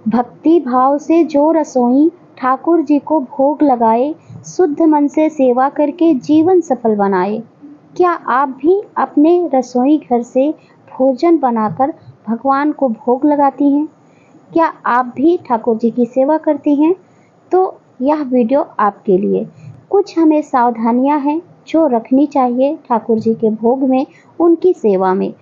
भक्ति भाव से जो रसोई ठाकुर जी को भोग लगाए, शुद्ध मन से सेवा करके जीवन सफल बनाए। क्या आप भी अपने रसोई घर से भोजन बनाकर भगवान को भोग लगाती हैं? क्या आप भी ठाकुर जी की सेवा करती हैं? तो यह वीडियो आपके लिए। कुछ हमें सावधानियां हैं जो रखनी चाहिए ठाकुर जी के भोग में, उनकी सेवा में।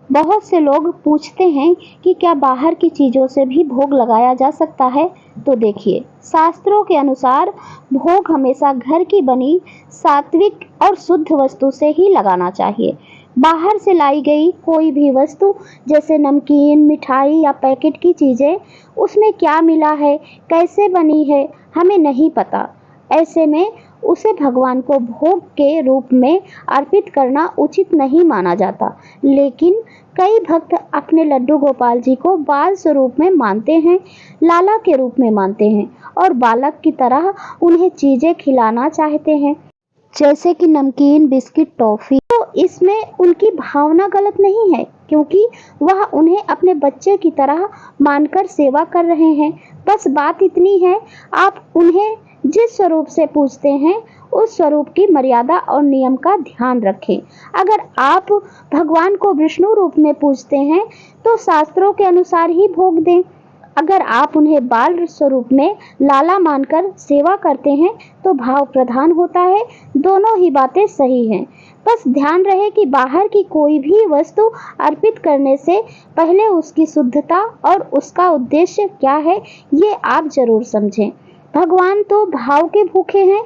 बहुत से लोग पूछते हैं कि क्या बाहर की चीज़ों से भी भोग लगाया जा सकता है? तो देखिए, शास्त्रों के अनुसार भोग हमेशा घर की बनी सात्विक और शुद्ध वस्तु से ही लगाना चाहिए। बाहर से लाई गई कोई भी वस्तु जैसे नमकीन, मिठाई या पैकेट की चीज़ें, उसमें क्या मिला है, कैसे बनी है, हमें नहीं पता। ऐसे में उसे भगवान को भोग के रूप में अर्पित करना उचित नहीं माना जाता। लेकिन कई भक्त अपने लड्डू गोपाल जी को बाल स्वरूप में मानते हैं, लाला के रूप में मानते हैं और बालक की तरह उन्हें चीजें खिलाना चाहते हैं, जैसे कि नमकीन, बिस्किट, टॉफी। तो इसमें उनकी भावना गलत नहीं है, क्योंकि वह उन्हें अपने बच्चे की तरह मानकर सेवा कर रहे हैं। बस बात इतनी है, आप उन्हें जिस स्वरूप से पूजते हैं उस स्वरूप की मर्यादा और नियम का ध्यान रखें। अगर आप भगवान को विष्णु रूप में पूजते हैं तो शास्त्रों के अनुसार ही भोग दें। अगर आप उन्हें बाल स्वरूप में लाला मानकर सेवा करते हैं तो भाव प्रधान होता है। दोनों ही बातें सही हैं। बस ध्यान रहे कि बाहर की कोई भी वस्तु अर्पित करने से पहले उसकी शुद्धता और उसका उद्देश्य क्या है, ये आप जरूर समझें। भगवान तो भाव के भूखे हैं,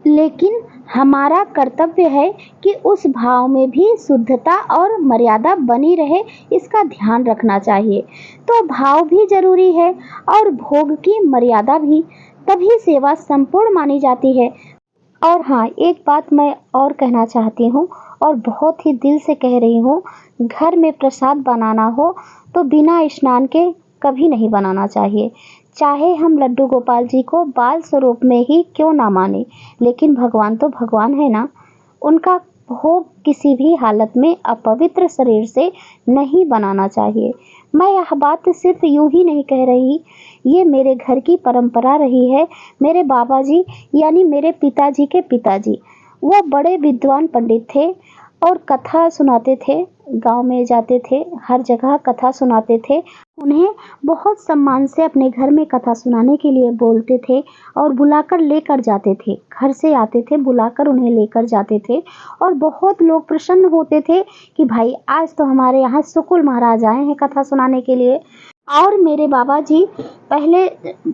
लेकिन हमारा कर्तव्य है कि उस भाव में भी शुद्धता और मर्यादा बनी रहे, इसका ध्यान रखना चाहिए। तो भाव भी जरूरी है और भोग की मर्यादा भी, तभी सेवा संपूर्ण मानी जाती है। और हाँ, एक बात मैं और कहना चाहती हूँ और बहुत ही दिल से कह रही हूँ, घर में प्रसाद बनाना हो तो बिना स्नान के कभी नहीं बनाना चाहिए। चाहे हम लड्डू गोपाल जी को बाल स्वरूप में ही क्यों ना माने, लेकिन भगवान तो भगवान है ना। उनका भोग किसी भी हालत में अपवित्र शरीर से नहीं बनाना चाहिए। मैं यह बात सिर्फ यूं ही नहीं कह रही, ये मेरे घर की परंपरा रही है। मेरे बाबा जी यानी मेरे पिताजी के पिताजी, वो बड़े विद्वान पंडित थे और कथा सुनाते थे। गांव में जाते थे, हर जगह कथा सुनाते थे। उन्हें बहुत सम्मान से अपने घर में कथा सुनाने के लिए बोलते थे और बुलाकर लेकर जाते थे। घर से आते थे, बुलाकर उन्हें लेकर जाते थे और बहुत लोग प्रसन्न होते थे कि भाई आज तो हमारे यहाँ सुकुल महाराज आए हैं कथा सुनाने के लिए। और मेरे बाबा जी पहले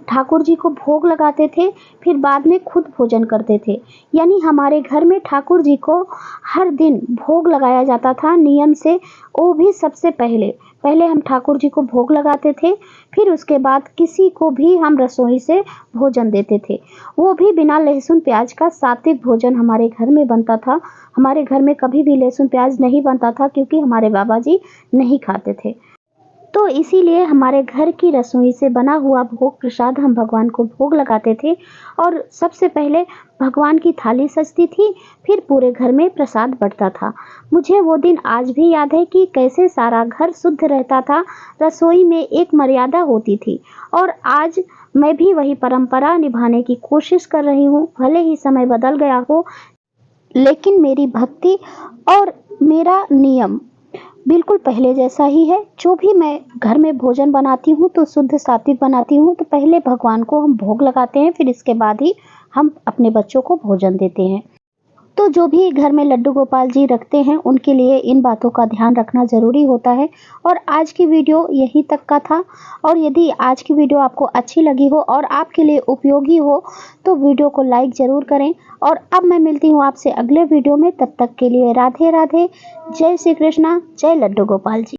ठाकुर जी को भोग लगाते थे, फिर बाद में खुद भोजन करते थे। यानी हमारे घर में ठाकुर जी को हर दिन भोग लगाया जाता था नियम से। वो भी सबसे पहले पहले हम ठाकुर जी को भोग लगाते थे, फिर उसके बाद किसी को भी हम रसोई से भोजन देते थे। वो भी बिना लहसुन प्याज का सात्विक भोजन हमारे घर में बनता था। हमारे घर में कभी भी लहसुन प्याज नहीं बनता था, क्योंकि हमारे बाबा जी नहीं खाते थे। तो इसीलिए हमारे घर की रसोई से बना हुआ भोग प्रसाद हम भगवान को भोग लगाते थे और सबसे पहले भगवान की थाली सजती थी, फिर पूरे घर में प्रसाद बंटता था। मुझे वो दिन आज भी याद है कि कैसे सारा घर शुद्ध रहता था, रसोई में एक मर्यादा होती थी। और आज मैं भी वही परंपरा निभाने की कोशिश कर रही हूँ। भले ही समय बदल गया हो, लेकिन मेरी भक्ति और मेरा नियम बिल्कुल पहले जैसा ही है। जो भी मैं घर में भोजन बनाती हूँ तो शुद्ध सात्विक बनाती हूँ। तो पहले भगवान को हम भोग लगाते हैं, फिर इसके बाद ही हम अपने बच्चों को भोजन देते हैं। तो जो भी घर में लड्डू गोपाल जी रखते हैं, उनके लिए इन बातों का ध्यान रखना ज़रूरी होता है। और आज की वीडियो यहीं तक का था। और यदि आज की वीडियो आपको अच्छी लगी हो और आपके लिए उपयोगी हो तो वीडियो को लाइक ज़रूर करें। और अब मैं मिलती हूँ आपसे अगले वीडियो में। तब तक के लिए राधे राधे। जय श्री कृष्णा, जय लड्डू गोपाल जी।